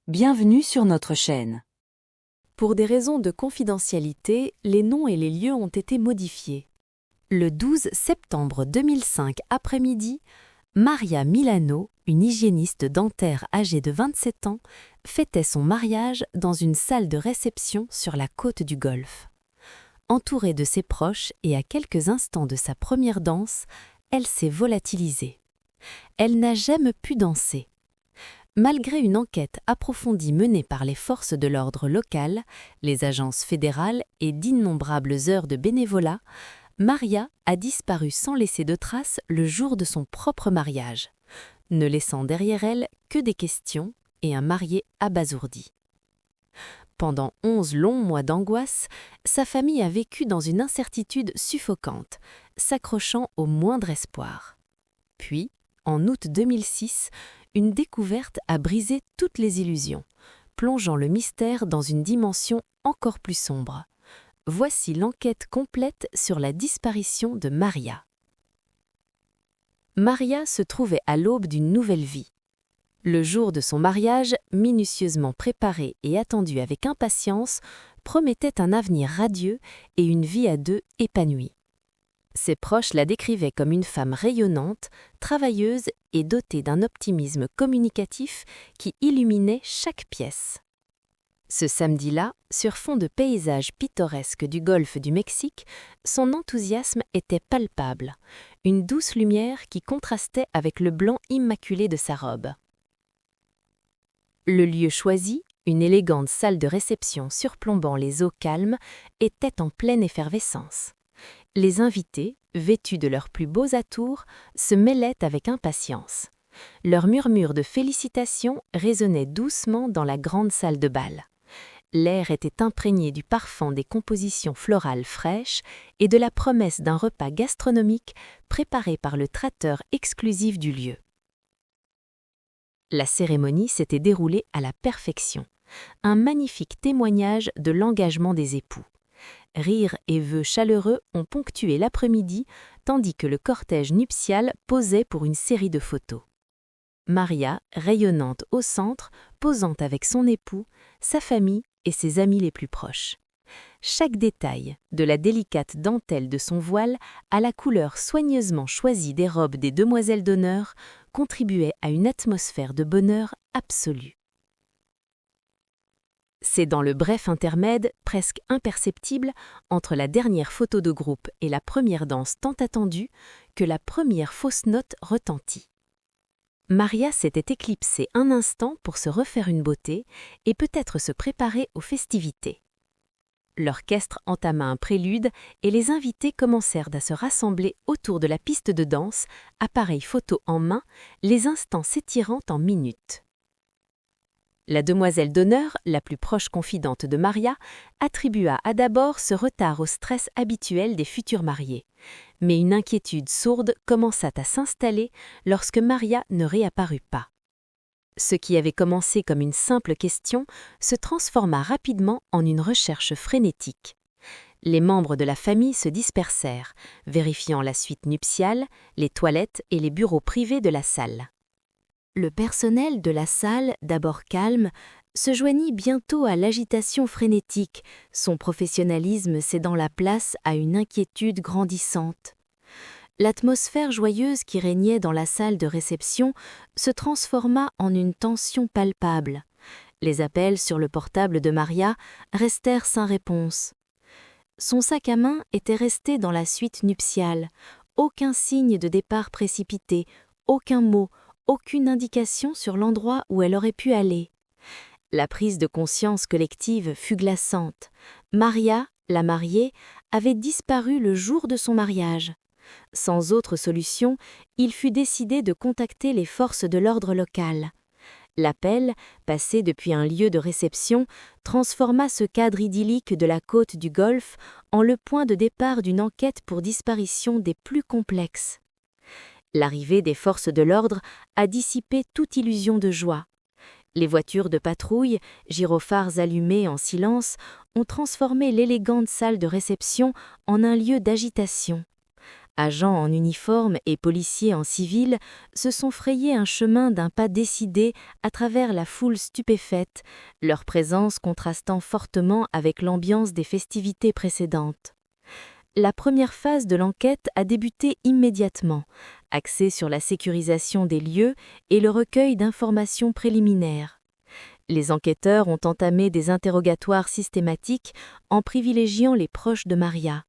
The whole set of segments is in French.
Bienvenue sur notre chaîne. Pour des raisons de confidentialité, les noms et les lieux ont été modifiés. Le 12 septembre 2005 après-midi, Maria Milano, une hygiéniste dentaire âgée de 27 ans, fêtait son mariage dans une salle de réception sur la côte du Golfe. Entourée de ses proches et à quelques instants de sa première danse, elle s'est volatilisée. Elle n'a jamais pu danser. Malgré une enquête approfondie menée par les forces de l'ordre locales, les agences fédérales et d'innombrables heures de bénévolat, Maria a disparu sans laisser de traces le jour de son propre mariage, ne laissant derrière elle que des questions et un marié abasourdi. Pendant 11 longs mois d'angoisse, sa famille a vécu dans une incertitude suffocante, s'accrochant au moindre espoir. Puis, en août 2006, une découverte a brisé toutes les illusions, plongeant le mystère dans une dimension encore plus sombre. Voici l'enquête complète sur la disparition de Maria. Maria se trouvait à l'aube d'une nouvelle vie. Le jour de son mariage, minutieusement préparé et attendu avec impatience, promettait un avenir radieux et une vie à deux épanouie. Ses proches la décrivaient comme une femme rayonnante, travailleuse et dotée d'un optimisme communicatif qui illuminait chaque pièce. Ce samedi-là, sur fond de paysages pittoresques du golfe du Mexique, son enthousiasme était palpable, une douce lumière qui contrastait avec le blanc immaculé de sa robe. Le lieu choisi, une élégante salle de réception surplombant les eaux calmes, était en pleine effervescence. Les invités, vêtus de leurs plus beaux atours, se mêlaient avec impatience. Leurs murmures de félicitations résonnaient doucement dans la grande salle de bal. L'air était imprégné du parfum des compositions florales fraîches et de la promesse d'un repas gastronomique préparé par le traiteur exclusif du lieu. La cérémonie s'était déroulée à la perfection, un magnifique témoignage de l'engagement des époux. Rires et vœux chaleureux ont ponctué l'après-midi, tandis que le cortège nuptial posait pour une série de photos. Maria, rayonnante au centre, posant avec son époux, sa famille et ses amis les plus proches. Chaque détail, de la délicate dentelle de son voile à la couleur soigneusement choisie des robes des demoiselles d'honneur, contribuait à une atmosphère de bonheur absolu. C'est dans le bref intermède, presque imperceptible, entre la dernière photo de groupe et la première danse tant attendue, que la première fausse note retentit. Maria s'était éclipsée un instant pour se refaire une beauté et peut-être se préparer aux festivités. L'orchestre entama un prélude et les invités commencèrent à se rassembler autour de la piste de danse, appareil photo en main, les instants s'étirant en minutes. La demoiselle d'honneur, la plus proche confidente de Maria, attribua à d'abord ce retard au stress habituel des futurs mariés. Mais une inquiétude sourde commença à s'installer lorsque Maria ne réapparut pas. Ce qui avait commencé comme une simple question se transforma rapidement en une recherche frénétique. Les membres de la famille se dispersèrent, vérifiant la suite nuptiale, les toilettes et les bureaux privés de la salle. Le personnel de la salle, d'abord calme, se joignit bientôt à l'agitation frénétique, son professionnalisme cédant la place à une inquiétude grandissante. L'atmosphère joyeuse qui régnait dans la salle de réception se transforma en une tension palpable. Les appels sur le portable de Maria restèrent sans réponse. Son sac à main était resté dans la suite nuptiale. Aucun signe de départ précipité, aucun mot, aucune indication sur l'endroit où elle aurait pu aller. La prise de conscience collective fut glaçante. Maria, la mariée, avait disparu le jour de son mariage. Sans autre solution, il fut décidé de contacter les forces de l'ordre local. L'appel, passé depuis un lieu de réception, transforma ce cadre idyllique de la côte du Golfe en le point de départ d'une enquête pour disparition des plus complexes. L'arrivée des forces de l'ordre a dissipé toute illusion de joie. Les voitures de patrouille, gyrophares allumés en silence, ont transformé l'élégante salle de réception en un lieu d'agitation. Agents en uniforme et policiers en civil se sont frayés un chemin d'un pas décidé à travers la foule stupéfaite, leur présence contrastant fortement avec l'ambiance des festivités précédentes. La première phase de l'enquête a débuté immédiatement, axée sur la sécurisation des lieux et le recueil d'informations préliminaires. Les enquêteurs ont entamé des interrogatoires systématiques en privilégiant les proches de Maria.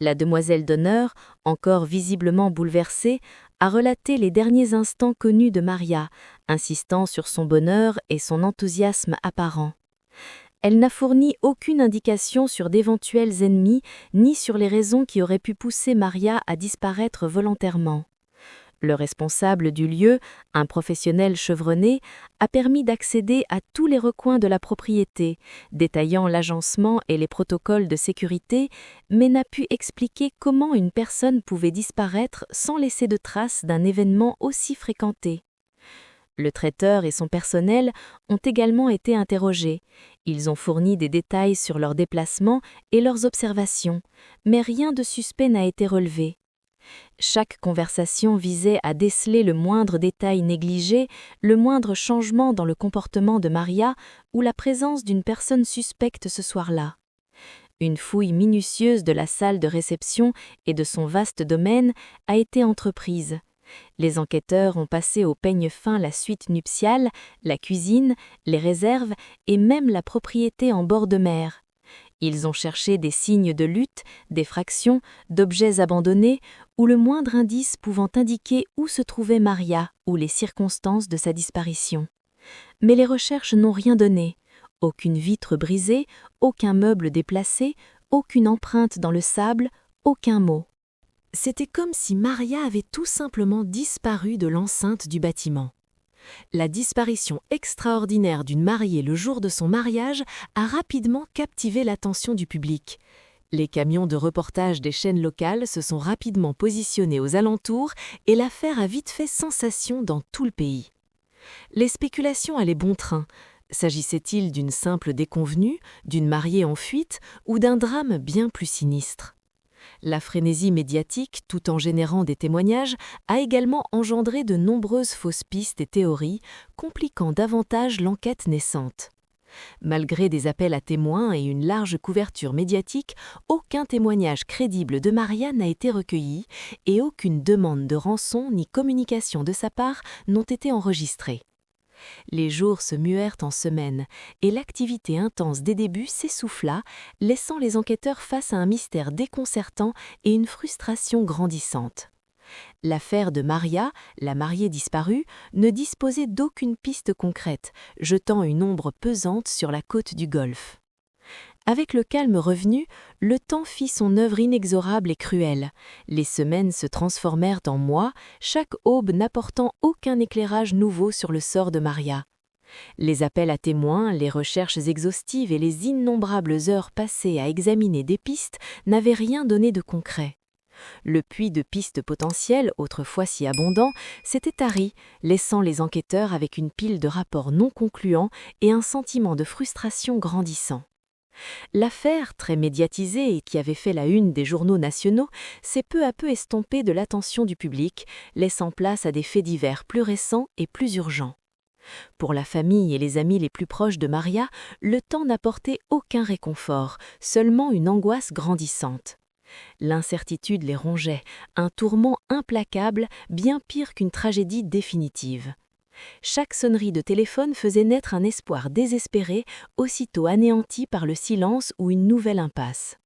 La demoiselle d'honneur, encore visiblement bouleversée, a relaté les derniers instants connus de Maria, insistant sur son bonheur et son enthousiasme apparent. Elle n'a fourni aucune indication sur d'éventuels ennemis ni sur les raisons qui auraient pu pousser Maria à disparaître volontairement. Le responsable du lieu, un professionnel chevronné, a permis d'accéder à tous les recoins de la propriété, détaillant l'agencement et les protocoles de sécurité, mais n'a pu expliquer comment une personne pouvait disparaître sans laisser de traces d'un événement aussi fréquenté. Le traiteur et son personnel ont également été interrogés. Ils ont fourni des détails sur leurs déplacements et leurs observations, mais rien de suspect n'a été relevé. Chaque conversation visait à déceler le moindre détail négligé, le moindre changement dans le comportement de Maria ou la présence d'une personne suspecte ce soir-là. Une fouille minutieuse de la salle de réception et de son vaste domaine a été entreprise. Les enquêteurs ont passé au peigne fin la suite nuptiale, la cuisine, les réserves et même la propriété en bord de mer. Ils ont cherché des signes de lutte, des fractions, d'objets abandonnés ou le moindre indice pouvant indiquer où se trouvait Maria ou les circonstances de sa disparition. Mais les recherches n'ont rien donné. Aucune vitre brisée, aucun meuble déplacé, aucune empreinte dans le sable, aucun mot. C'était comme si Maria avait tout simplement disparu de l'enceinte du bâtiment. La disparition extraordinaire d'une mariée le jour de son mariage a rapidement captivé l'attention du public. Les camions de reportage des chaînes locales se sont rapidement positionnés aux alentours et l'affaire a vite fait sensation dans tout le pays. Les spéculations allaient bon train. S'agissait-il d'une simple déconvenue, d'une mariée en fuite ou d'un drame bien plus sinistre ? La frénésie médiatique, tout en générant des témoignages, a également engendré de nombreuses fausses pistes et théories, compliquant davantage l'enquête naissante. Malgré des appels à témoins et une large couverture médiatique, aucun témoignage crédible de Maria n'a été recueilli et aucune demande de rançon ni communication de sa part n'ont été enregistrées. Les jours se muèrent en semaines et l'activité intense des débuts s'essouffla, laissant les enquêteurs face à un mystère déconcertant et une frustration grandissante. L'affaire de Maria, la mariée disparue, ne disposait d'aucune piste concrète, jetant une ombre pesante sur la côte du Golfe. Avec le calme revenu, le temps fit son œuvre inexorable et cruelle. Les semaines se transformèrent en mois, chaque aube n'apportant aucun éclairage nouveau sur le sort de Maria. Les appels à témoins, les recherches exhaustives et les innombrables heures passées à examiner des pistes n'avaient rien donné de concret. Le puits de pistes potentielles, autrefois si abondant, s'était tari, laissant les enquêteurs avec une pile de rapports non concluants et un sentiment de frustration grandissant. L'affaire, très médiatisée et qui avait fait la une des journaux nationaux, s'est peu à peu estompée de l'attention du public, laissant place à des faits divers plus récents et plus urgents. Pour la famille et les amis les plus proches de Maria, le temps n'apportait aucun réconfort, seulement une angoisse grandissante. L'incertitude les rongeait, un tourment implacable, bien pire qu'une tragédie définitive. Chaque sonnerie de téléphone faisait naître un espoir désespéré, aussitôt anéanti par le silence ou une nouvelle impasse.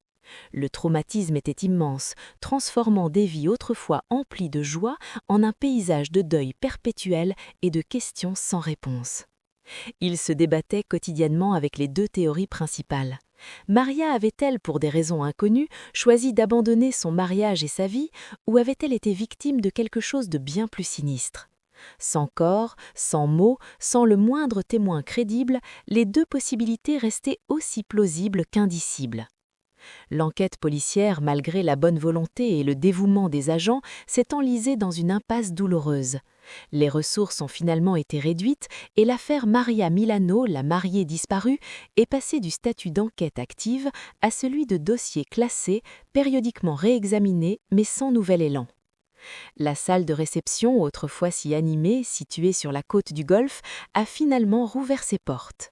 Le traumatisme était immense, transformant des vies autrefois emplies de joie en un paysage de deuil perpétuel et de questions sans réponse. Il se débattait quotidiennement avec les deux théories principales. Maria avait-elle, pour des raisons inconnues, choisi d'abandonner son mariage et sa vie, ou avait-elle été victime de quelque chose de bien plus sinistre ? Sans corps, sans mots, sans le moindre témoin crédible, les deux possibilités restaient aussi plausibles qu'indicibles. L'enquête policière, malgré la bonne volonté et le dévouement des agents, s'est enlisée dans une impasse douloureuse. Les ressources ont finalement été réduites et l'affaire Maria Milano, la mariée disparue, est passée du statut d'enquête active à celui de dossier classé, périodiquement réexaminé mais sans nouvel élan. La salle de réception, autrefois si animée, située sur la côte du Golfe, a finalement rouvert ses portes.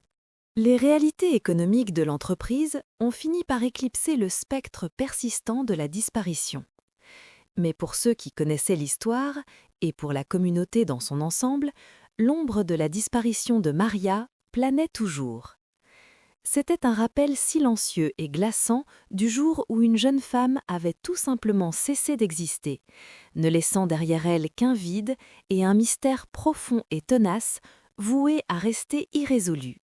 Les réalités économiques de l'entreprise ont fini par éclipser le spectre persistant de la disparition. Mais pour ceux qui connaissaient l'histoire, et pour la communauté dans son ensemble, l'ombre de la disparition de Maria planait toujours. C'était un rappel silencieux et glaçant du jour où une jeune femme avait tout simplement cessé d'exister, ne laissant derrière elle qu'un vide et un mystère profond et tenace, voué à rester irrésolu.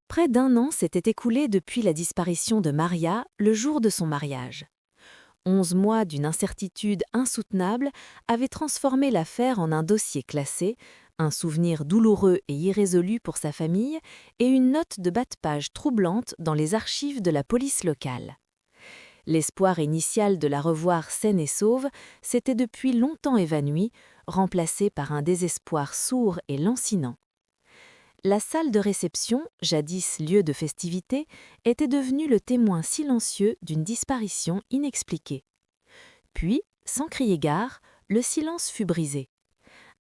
Près d'un an s'était écoulé depuis la disparition de Maria, le jour de son mariage. 11 mois d'une incertitude insoutenable avaient transformé l'affaire en un dossier classé, un souvenir douloureux et irrésolu pour sa famille et une note de bas de page troublante dans les archives de la police locale. L'espoir initial de la revoir saine et sauve s'était depuis longtemps évanoui, remplacé par un désespoir sourd et lancinant. La salle de réception, jadis lieu de festivité, était devenue le témoin silencieux d'une disparition inexpliquée. Puis, sans crier gare, le silence fut brisé.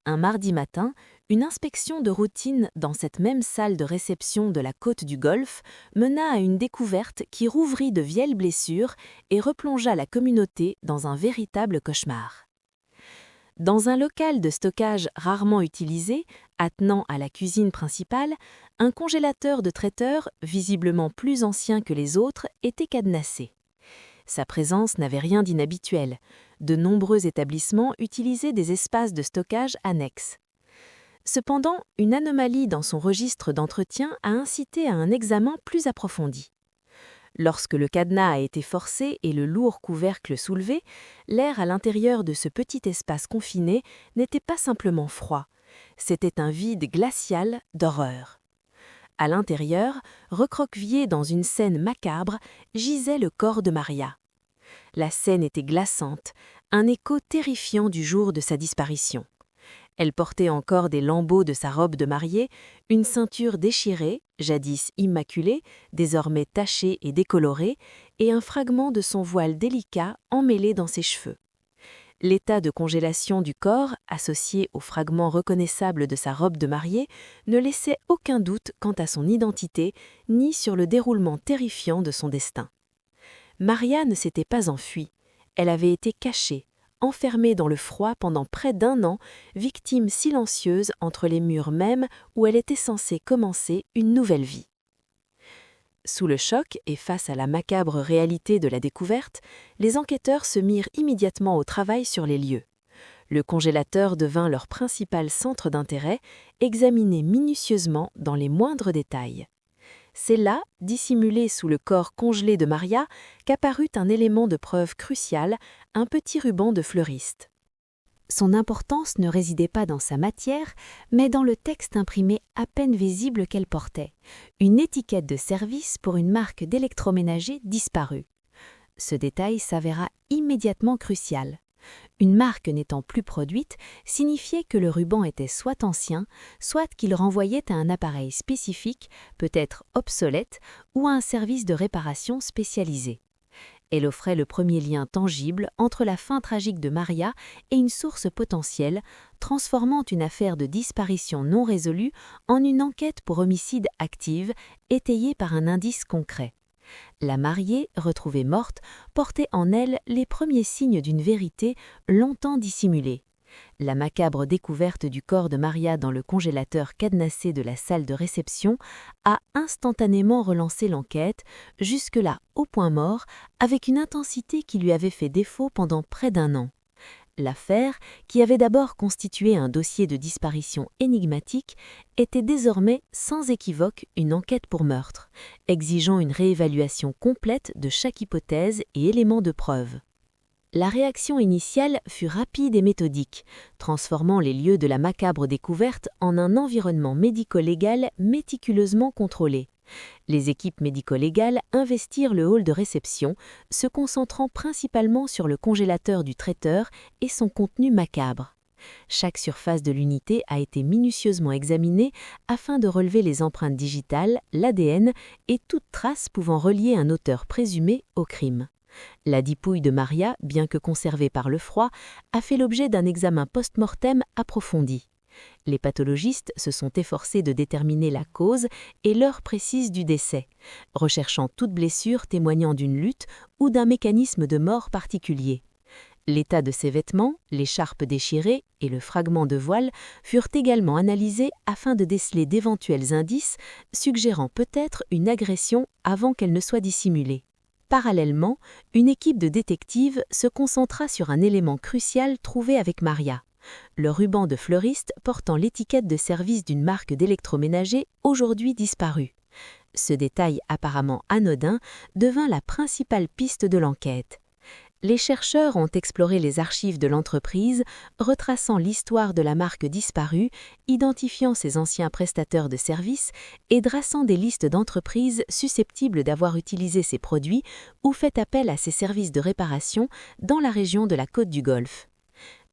Un mardi matin, une inspection de routine dans cette même salle de réception de la côte du Golfe mena à une découverte qui rouvrit de vieilles blessures et replongea la communauté dans un véritable cauchemar. Dans un local de stockage rarement utilisé, attenant à la cuisine principale, un congélateur de traiteur, visiblement plus ancien que les autres, était cadenassé. Sa présence n'avait rien d'inhabituel. De nombreux établissements utilisaient des espaces de stockage annexes. Cependant, une anomalie dans son registre d'entretien a incité à un examen plus approfondi. Lorsque le cadenas a été forcé et le lourd couvercle soulevé, l'air à l'intérieur de ce petit espace confiné n'était pas simplement froid, c'était un vide glacial d'horreur. À l'intérieur, recroquevillé dans une scène macabre, gisait le corps de Maria. La scène était glaçante, un écho terrifiant du jour de sa disparition. Elle portait encore des lambeaux de sa robe de mariée, une ceinture déchirée, jadis immaculée, désormais tachée et décolorée, et un fragment de son voile délicat emmêlé dans ses cheveux. L'état de congélation du corps, associé aux fragments reconnaissables de sa robe de mariée, ne laissait aucun doute quant à son identité, ni sur le déroulement terrifiant de son destin. Maria ne s'était pas enfuie, elle avait été cachée, enfermée dans le froid pendant près d'un an, victime silencieuse entre les murs mêmes où elle était censée commencer une nouvelle vie. Sous le choc et face à la macabre réalité de la découverte, les enquêteurs se mirent immédiatement au travail sur les lieux. Le congélateur devint leur principal centre d'intérêt, examiné minutieusement dans les moindres détails. C'est là, dissimulé sous le corps congelé de Maria, qu'apparut un élément de preuve crucial, un petit ruban de fleuriste. Son importance ne résidait pas dans sa matière, mais dans le texte imprimé à peine visible qu'elle portait, une étiquette de service pour une marque d'électroménager disparue. Ce détail s'avéra immédiatement crucial. Une marque n'étant plus produite signifiait que le ruban était soit ancien, soit qu'il renvoyait à un appareil spécifique, peut-être obsolète, ou à un service de réparation spécialisé. Elle offrait le premier lien tangible entre la fin tragique de Maria et une source potentielle, transformant une affaire de disparition non résolue en une enquête pour homicide active, étayée par un indice concret. La mariée, retrouvée morte, portait en elle les premiers signes d'une vérité longtemps dissimulée. La macabre découverte du corps de Maria dans le congélateur cadenassé de la salle de réception a instantanément relancé l'enquête, jusque-là au point mort, avec une intensité qui lui avait fait défaut pendant près d'un an. L'affaire, qui avait d'abord constitué un dossier de disparition énigmatique, était désormais sans équivoque une enquête pour meurtre, exigeant une réévaluation complète de chaque hypothèse et élément de preuve. La réaction initiale fut rapide et méthodique, transformant les lieux de la macabre découverte en un environnement médico-légal méticuleusement contrôlé. Les équipes médico-légales investirent le hall de réception, se concentrant principalement sur le congélateur du traiteur et son contenu macabre. Chaque surface de l'unité a été minutieusement examinée afin de relever les empreintes digitales, l'ADN et toute trace pouvant relier un auteur présumé au crime. La dipouille de Maria, bien que conservée par le froid, a fait l'objet d'un examen post-mortem approfondi. Les pathologistes se sont efforcés de déterminer la cause et l'heure précise du décès, recherchant toute blessure témoignant d'une lutte ou d'un mécanisme de mort particulier. L'état de ses vêtements, l'écharpe déchirée et le fragment de voile furent également analysés afin de déceler d'éventuels indices suggérant peut-être une agression avant qu'elle ne soit dissimulée. Parallèlement, une équipe de détectives se concentra sur un élément crucial trouvé avec Maria, le ruban de fleuriste portant l'étiquette de service d'une marque d'électroménager aujourd'hui disparue. Ce détail apparemment anodin devint la principale piste de l'enquête. Les chercheurs ont exploré les archives de l'entreprise, retraçant l'histoire de la marque disparue, identifiant ses anciens prestataires de services et dressant des listes d'entreprises susceptibles d'avoir utilisé ces produits ou fait appel à ces services de réparation dans la région de la Côte du Golfe.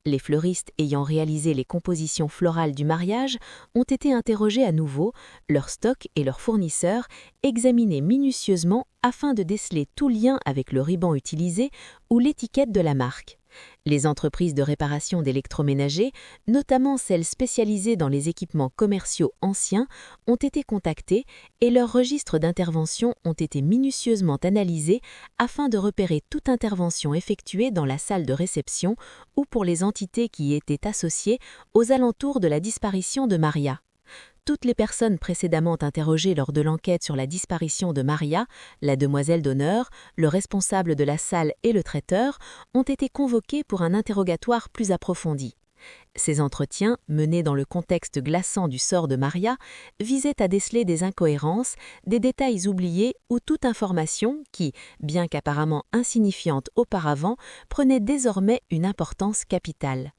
Les fleuristes ayant réalisé les compositions florales du mariage ont été interrogés à nouveau, leur stock et leurs fournisseurs examinés minutieusement afin de déceler tout lien avec le ruban utilisé ou l'étiquette de la marque. Les entreprises de réparation d'électroménagers, notamment celles spécialisées dans les équipements commerciaux anciens, ont été contactées et leurs registres d'intervention ont été minutieusement analysés afin de repérer toute intervention effectuée dans la salle de réception ou pour les entités qui y étaient associées aux alentours de la disparition de Maria. Toutes les personnes précédemment interrogées lors de l'enquête sur la disparition de Maria, la demoiselle d'honneur, le responsable de la salle et le traiteur, ont été convoquées pour un interrogatoire plus approfondi. Ces entretiens, menés dans le contexte glaçant du sort de Maria, visaient à déceler des incohérences, des détails oubliés ou toute information qui, bien qu'apparemment insignifiante auparavant, prenait désormais une importance capitale.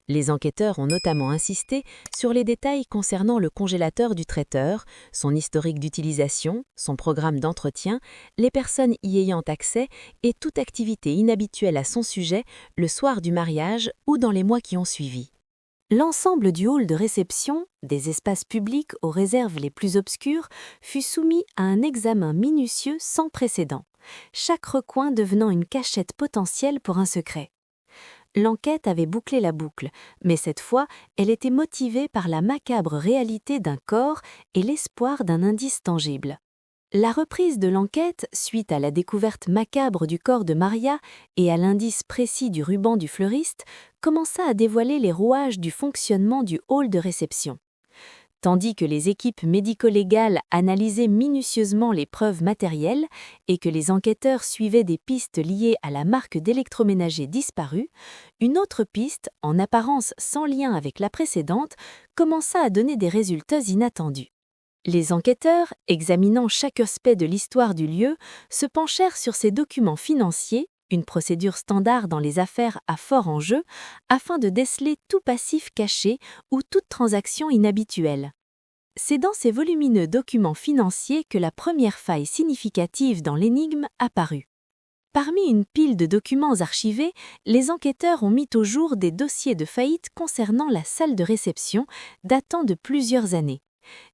Les enquêteurs ont notamment insisté sur les détails concernant le congélateur du traiteur, son historique d'utilisation, son programme d'entretien, les personnes y ayant accès et toute activité inhabituelle à son sujet le soir du mariage ou dans les mois qui ont suivi. L'ensemble du hall de réception, des espaces publics aux réserves les plus obscures, fut soumis à un examen minutieux sans précédent, chaque recoin devenant une cachette potentielle pour un secret. L'enquête avait bouclé la boucle, mais cette fois, elle était motivée par la macabre réalité d'un corps et l'espoir d'un indice tangible. La reprise de l'enquête, suite à la découverte macabre du corps de Maria et à l'indice précis du ruban du fleuriste, commença à dévoiler les rouages du fonctionnement du hall de réception. Tandis que les équipes médico-légales analysaient minutieusement les preuves matérielles et que les enquêteurs suivaient des pistes liées à la marque d'électroménager disparue, une autre piste, en apparence sans lien avec la précédente, commença à donner des résultats inattendus. Les enquêteurs, examinant chaque aspect de l'histoire du lieu, se penchèrent sur ces documents financiers, une procédure standard dans les affaires à fort enjeu, afin de déceler tout passif caché ou toute transaction inhabituelle. C'est dans ces volumineux documents financiers que la première faille significative dans l'énigme apparut. Parmi une pile de documents archivés, les enquêteurs ont mis au jour des dossiers de faillite concernant la salle de réception datant de plusieurs années.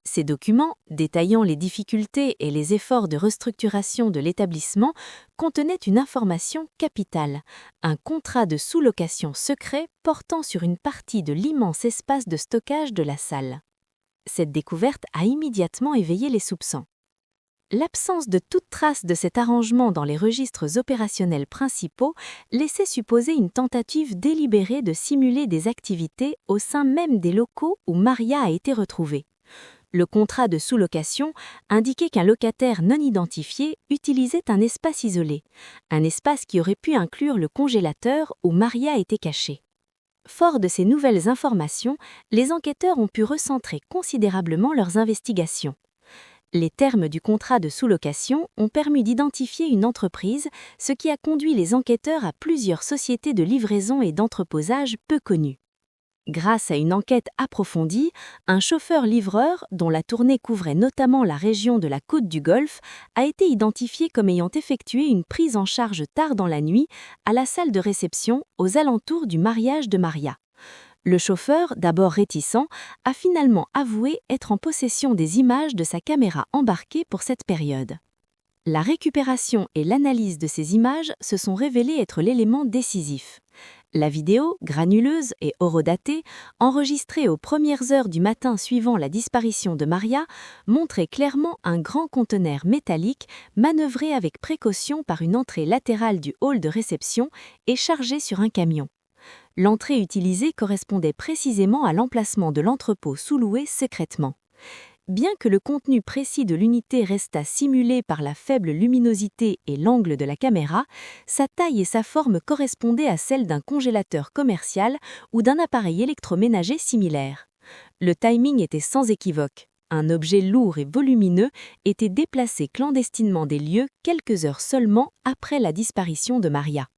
Ces documents, détaillant les difficultés et les efforts de restructuration de l'établissement, contenaient une information capitale, un contrat de sous-location secret portant sur une partie de l'immense espace de stockage de la salle. Cette découverte a immédiatement éveillé les soupçons. L'absence de toute trace de cet arrangement dans les registres opérationnels principaux laissait supposer une tentative délibérée de simuler des activités au sein même des locaux où Maria a été retrouvée. Le contrat de sous-location indiquait qu'un locataire non identifié utilisait un espace isolé, un espace qui aurait pu inclure le congélateur où Maria était cachée. Forts de ces nouvelles informations, les enquêteurs ont pu recentrer considérablement leurs investigations. Les termes du contrat de sous-location ont permis d'identifier une entreprise, ce qui a conduit les enquêteurs à plusieurs sociétés de livraison et d'entreposage peu connues. Grâce à une enquête approfondie, un chauffeur-livreur, dont la tournée couvrait notamment la région de la Côte du Golfe, a été identifié comme ayant effectué une prise en charge tard dans la nuit à la salle de réception aux alentours du mariage de Maria. Le chauffeur, d'abord réticent, a finalement avoué être en possession des images de sa caméra embarquée pour cette période. La récupération et l'analyse de ces images se sont révélées être l'élément décisif. La vidéo, granuleuse et horodatée, enregistrée aux premières heures du matin suivant la disparition de Maria, montrait clairement un grand conteneur métallique manœuvré avec précaution par une entrée latérale du hall de réception et chargé sur un camion. L'entrée utilisée correspondait précisément à l'emplacement de l'entrepôt sous-loué secrètement. Bien que le contenu précis de l'unité restât simulé par la faible luminosité et l'angle de la caméra, sa taille et sa forme correspondaient à celles d'un congélateur commercial ou d'un appareil électroménager similaire. Le timing était sans équivoque. Un objet lourd et volumineux était déplacé clandestinement des lieux quelques heures seulement après la disparition de Maria.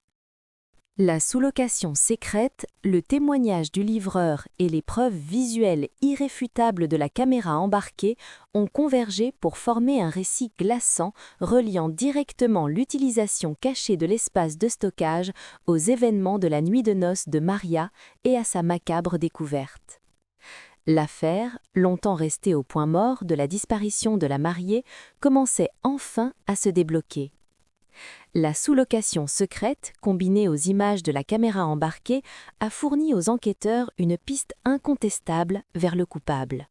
La sous-location secrète, le témoignage du livreur et les preuves visuelles irréfutables de la caméra embarquée ont convergé pour former un récit glaçant reliant directement l'utilisation cachée de l'espace de stockage aux événements de la nuit de noces de Maria et à sa macabre découverte. L'affaire, longtemps restée au point mort de la disparition de la mariée, commençait enfin à se débloquer. La sous-location secrète, combinée aux images de la caméra embarquée, a fourni aux enquêteurs une piste incontestable vers le coupable.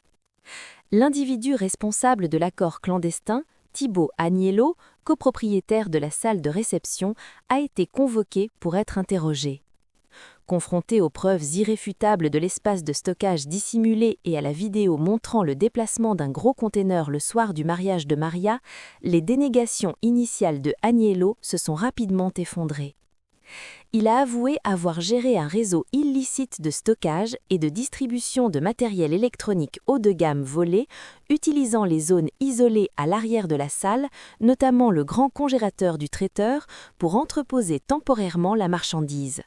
L'individu responsable de l'accord clandestin, Thibaut Agnello, copropriétaire de la salle de réception, a été convoqué pour être interrogé. Confronté aux preuves irréfutables de l'espace de stockage dissimulé et à la vidéo montrant le déplacement d'un gros conteneur le soir du mariage de Maria, les dénégations initiales de Agnello se sont rapidement effondrées. Il a avoué avoir géré un réseau illicite de stockage et de distribution de matériel électronique haut de gamme volé, utilisant les zones isolées à l'arrière de la salle, notamment le grand congélateur du traiteur, pour entreposer temporairement la marchandise.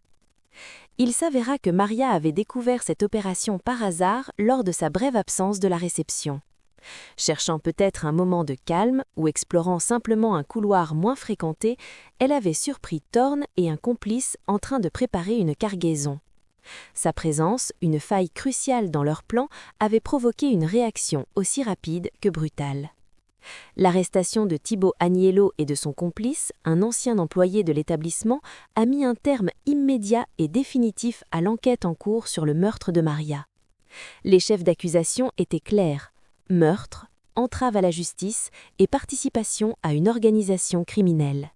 Il s'avéra que Maria avait découvert cette opération par hasard lors de sa brève absence de la réception. Cherchant peut-être un moment de calme ou explorant simplement un couloir moins fréquenté, elle avait surpris Thorne et un complice en train de préparer une cargaison. Sa présence, une faille cruciale dans leur plan, avait provoqué une réaction aussi rapide que brutale. L'arrestation de Thibaut Agnello et de son complice, un ancien employé de l'établissement, a mis un terme immédiat et définitif à l'enquête en cours sur le meurtre de Maria. Les chefs d'accusation étaient clairs: meurtre, entrave à la justice et participation à une organisation criminelle.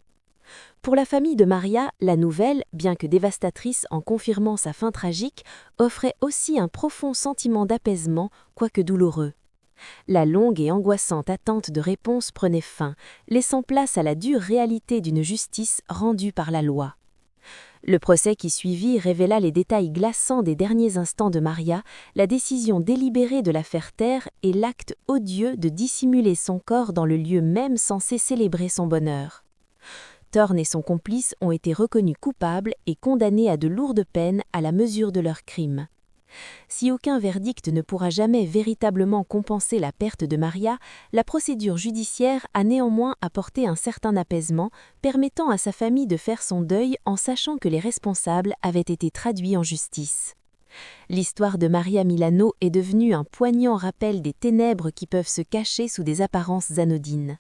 Pour la famille de Maria, la nouvelle, bien que dévastatrice en confirmant sa fin tragique, offrait aussi un profond sentiment d'apaisement, quoique douloureux. La longue et angoissante attente de réponse prenait fin, laissant place à la dure réalité d'une justice rendue par la loi. Le procès qui suivit révéla les détails glaçants des derniers instants de Maria, la décision délibérée de la faire taire et l'acte odieux de dissimuler son corps dans le lieu même censé célébrer son bonheur. Thorne et son complice ont été reconnus coupables et condamnés à de lourdes peines à la mesure de leurs crimes. Si aucun verdict ne pourra jamais véritablement compenser la perte de Maria, la procédure judiciaire a néanmoins apporté un certain apaisement, permettant à sa famille de faire son deuil en sachant que les responsables avaient été traduits en justice. L'histoire de Maria Milano est devenue un poignant rappel des ténèbres qui peuvent se cacher sous des apparences anodines.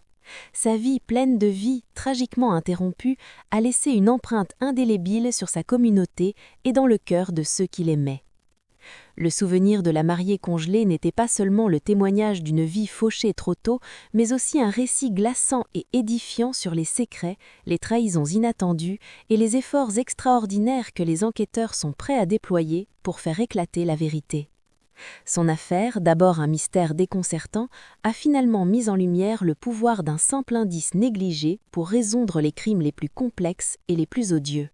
Sa vie pleine de vie, tragiquement interrompue, a laissé une empreinte indélébile sur sa communauté et dans le cœur de ceux qui l'aimaient. Le souvenir de la mariée congelée n'était pas seulement le témoignage d'une vie fauchée trop tôt, mais aussi un récit glaçant et édifiant sur les secrets, les trahisons inattendues et les efforts extraordinaires que les enquêteurs sont prêts à déployer pour faire éclater la vérité. Son affaire, d'abord un mystère déconcertant, a finalement mis en lumière le pouvoir d'un simple indice négligé pour résoudre les crimes les plus complexes et les plus odieux.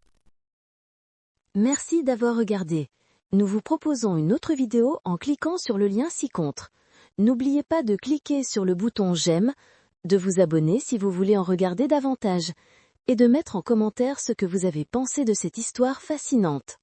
Merci d'avoir regardé. Nous vous proposons une autre vidéo en cliquant sur le lien ci-contre. N'oubliez pas de cliquer sur le bouton j'aime, de vous abonner si vous voulez en regarder davantage, et de mettre en commentaire ce que vous avez pensé de cette histoire fascinante.